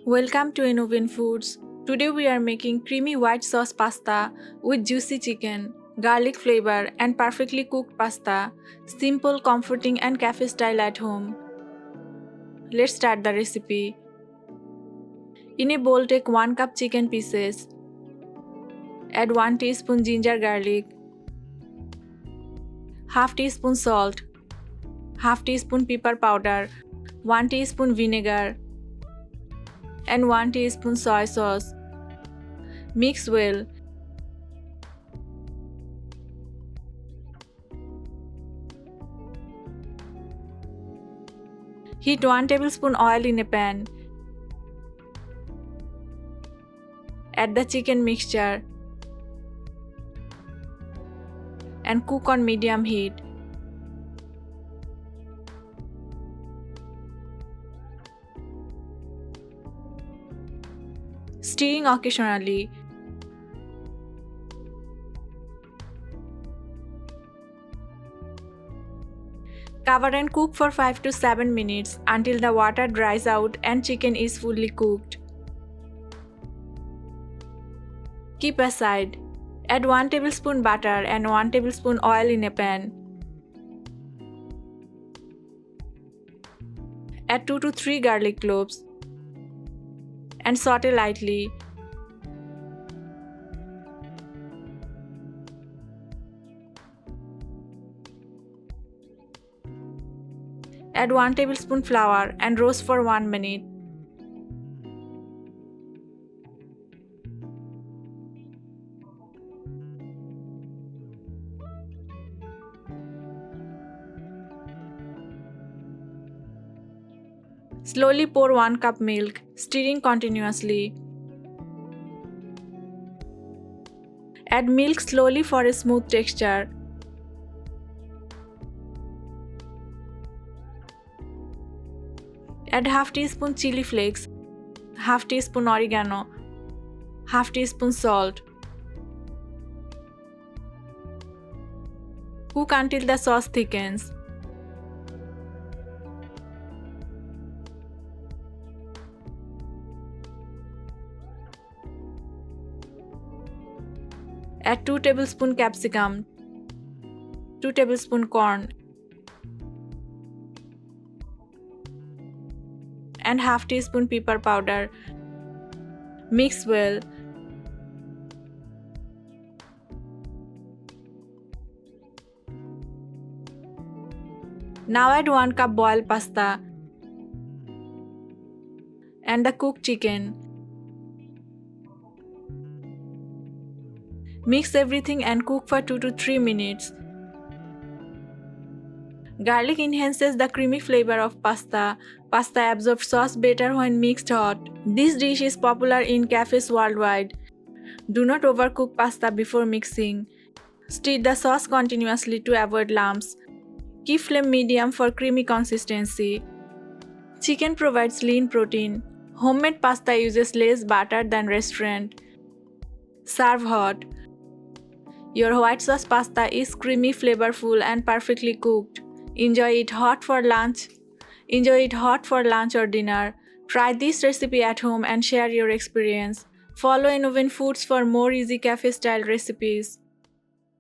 Welcome to Innovin Foods. Today we are making creamy white sauce pasta with juicy chicken, garlic flavor and perfectly cooked pasta. Simple, comforting and cafe style at home. Let's start the recipe. In a bowl take 1 cup chicken pieces. Add 1 teaspoon ginger garlic, half teaspoon salt, half teaspoon pepper powder, 1 teaspoon vinegar and 1 teaspoon soy sauce. Mix well. Heat 1 tablespoon oil in a pan. Add the chicken mixture and cook on medium heat. Stirring occasionally. Cover and cook for 5 to 7 minutes until the water dries out and chicken is fully cooked. Keep aside. Add 1 tablespoon butter and 1 tablespoon oil in a pan. Add 2 to 3 garlic cloves and saute lightly. Add 1 tablespoon flour and roast for 1 minute. Slowly pour 1 cup milk, stirring continuously. Add milk slowly for a smooth texture. Add half teaspoon chili flakes, half teaspoon oregano, half teaspoon salt. Cook until the sauce thickens. Add 2 tablespoon capsicum, 2 tablespoon corn and half teaspoon pepper powder. Mix well. Now add 1 cup boiled pasta and the cooked chicken. Mix everything and cook for 2 to 3 minutes. Garlic enhances the creamy flavor of pasta. Pasta absorbs sauce better when mixed hot. This dish is popular in cafes worldwide. Do not overcook pasta before mixing. Stir the sauce continuously to avoid lumps. Keep flame medium for creamy consistency. Chicken provides lean protein. Homemade pasta uses less butter than restaurant. Serve hot. Your white sauce pasta is creamy, flavorful and perfectly cooked. Enjoy it hot for lunch or dinner. Try this recipe at home and share your experience. Follow Innovin Foods for more easy cafe style recipes.